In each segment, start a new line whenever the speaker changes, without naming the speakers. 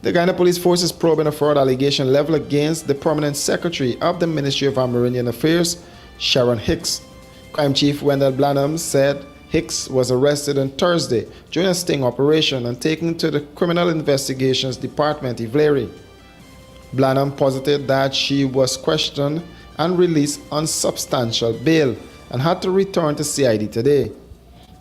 The Guyana Police Force is probing a fraud allegation leveled against the permanent secretary of the Ministry of Amerindian Affairs, Sharon Hicks. Crime Chief Wendell Blanham said Hicks was arrested on Thursday during a sting operation and taken to the Criminal Investigations Department, Ivlery. Blanham posited that she was questioned and released on substantial bail and had to return to CID today.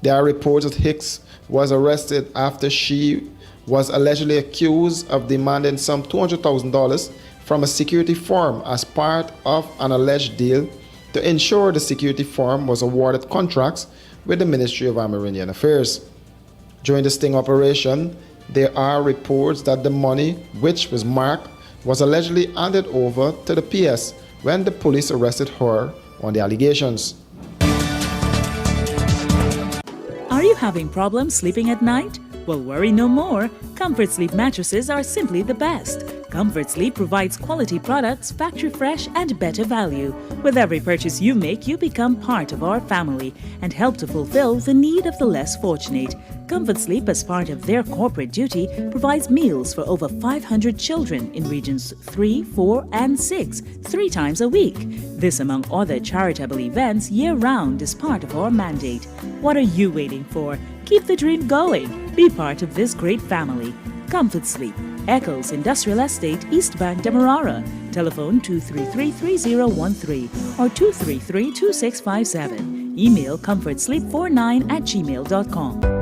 There are reports that Hicks was arrested after she was allegedly accused of demanding some $200,000 from a security firm as part of an alleged deal to ensure the security firm was awarded contracts with the Ministry of Amerindian Affairs. During the sting operation, there are reports that the money, which was marked, was allegedly handed over to the PS when the police arrested her on the allegations.
Are you having problems sleeping at night? Well, worry no more. Comfort Sleep mattresses are simply the best. Comfort Sleep provides quality products, factory fresh and better value. With every purchase you make, you become part of our family and help to fulfill the need of the less fortunate. Comfort Sleep, as part of their corporate duty, provides meals for over 500 children in regions 3, 4, and 6, 3 times a week. This, among other charitable events, year-round is part of our mandate. What are you waiting for? Keep the dream going. Be part of this great family. Comfort Sleep, Eccles Industrial Estate, East Bank, Demerara. Telephone 233-3013 or 233-2657. Email comfortsleep49@gmail.com.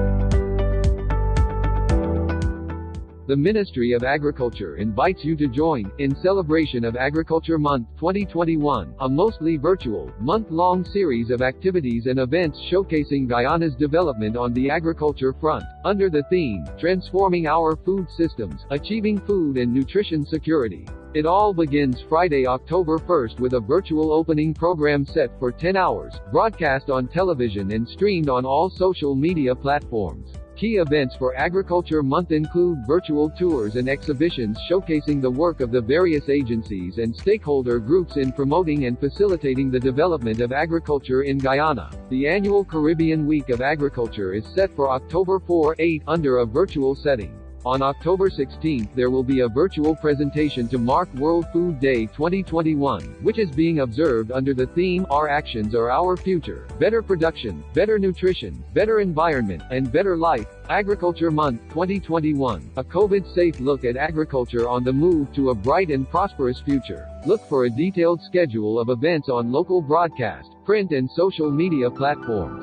The Ministry of Agriculture invites you to join, in celebration of Agriculture Month 2021, a mostly virtual, month-long series of activities and events showcasing Guyana's development on the agriculture front, under the theme, Transforming Our Food Systems, Achieving Food and Nutrition Security. It all begins Friday, October 1st with a virtual opening program set for 10 hours, broadcast on television and streamed on all social media platforms. Key events for Agriculture Month include virtual tours and exhibitions showcasing the work of the various agencies and stakeholder groups in promoting and facilitating the development of agriculture in Guyana. The annual Caribbean Week of Agriculture is set for October 4-8 under a virtual setting. On October 16th, there will be a virtual presentation to mark World Food Day 2021, which is being observed under the theme, Our Actions Are Our Future, Better Production, Better Nutrition, Better Environment, and Better Life. Agriculture Month 2021, a COVID-safe look at agriculture on the move to a bright and prosperous future. Look for a detailed schedule of events on local broadcast, print and social media platforms.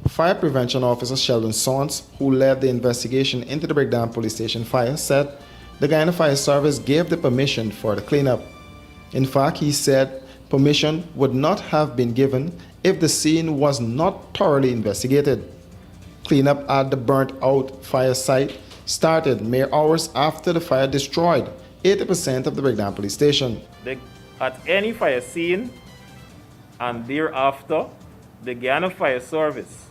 Fire Prevention Officer Sheldon Saunce, who led the investigation into the Breakdown Police Station fire, said the Guyana Fire Service gave the permission for the cleanup. In fact, he said permission would not have been given if the scene was not thoroughly investigated. Cleanup at the burnt-out fire site started mere hours after the fire destroyed 80% of the Breakdown Police Station.
At any fire scene and thereafter, the Guyana Fire Service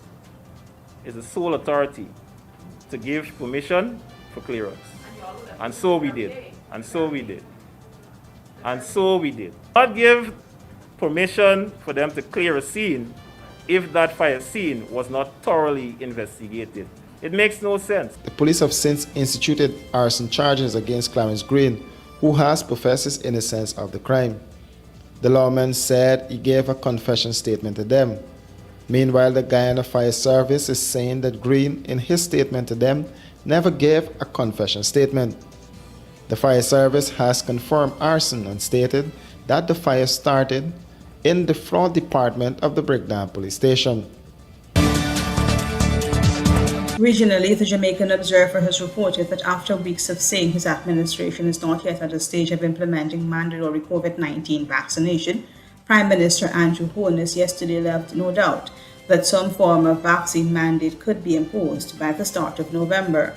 is the sole authority to give permission for clearance. And so we did. And so we did. And so we did. Not give permission for them to clear a scene if that fire scene was not thoroughly investigated. It makes no sense.
The police have since instituted arson charges against Clarence Green, who has professed his innocence of the crime. The lawman said he gave a confession statement to them. Meanwhile, the Guyana Fire Service is saying that Green, in his statement to them, never gave a confession statement. The Fire Service has confirmed arson and stated that the fire started in the front department of the Breakdown Police Station.
Regionally, the Jamaican Observer has reported that after weeks of saying his administration is not yet at a stage of implementing mandatory COVID-19 vaccination, Prime Minister Andrew Holness yesterday left no doubt that some form of vaccine mandate could be imposed by the start of November.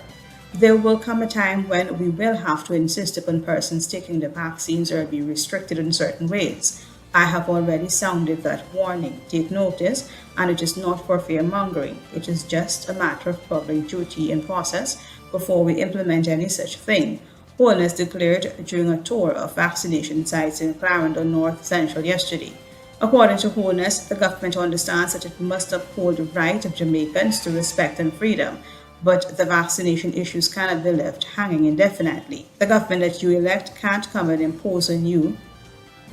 There will come a time when we will have to insist upon persons taking the vaccines or be restricted in certain ways. I have already sounded that warning. Take notice, and it is not for fear-mongering. It is just a matter of public duty and process before we implement any such thing, Holness declared during a tour of vaccination sites in Clarendon North Central yesterday. According to Holness, the government understands that it must uphold the right of Jamaicans to respect and freedom, but the vaccination issues cannot be left hanging indefinitely. The government that you elect can't come and impose on you,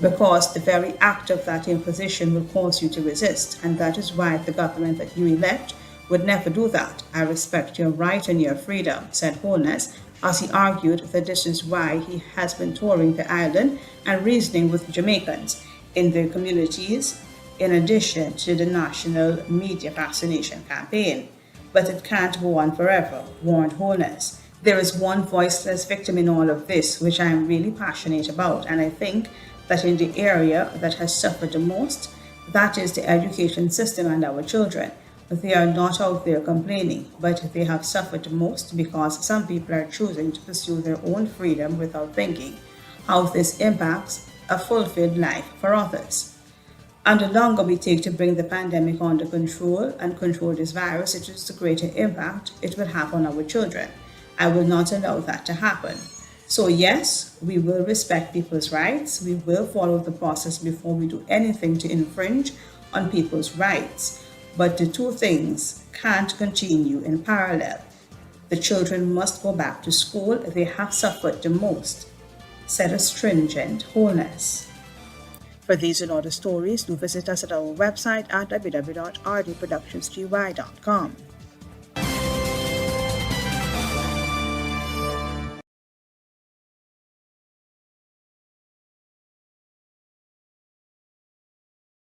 because the very act of that imposition will cause you to resist, and that is why the government that you elect would never do that. I respect your right and your freedom, said Holness, as he argued that this is why he has been touring the island and reasoning with Jamaicans in their communities, in addition to the national media vaccination campaign. But it can't go on forever, warned Holness. There is one voiceless victim in all of this, which I am really passionate about, and I think that in the area that has suffered the most, that is the education system and our children. They are not out there complaining, but they have suffered the most because some people are choosing to pursue their own freedom without thinking how this impacts a fulfilled life for others. And the longer we take to bring the pandemic under control and control this virus, it is the greater impact it will have on our children. I will not allow that to happen. So yes, we will respect people's rights. We will follow the process before we do anything to infringe on people's rights. But the two things can't continue in parallel. The children must go back to school. They have suffered the most, said a stringent Holness. For these and other stories, do visit us at our website at www.rdproductionsgy.com.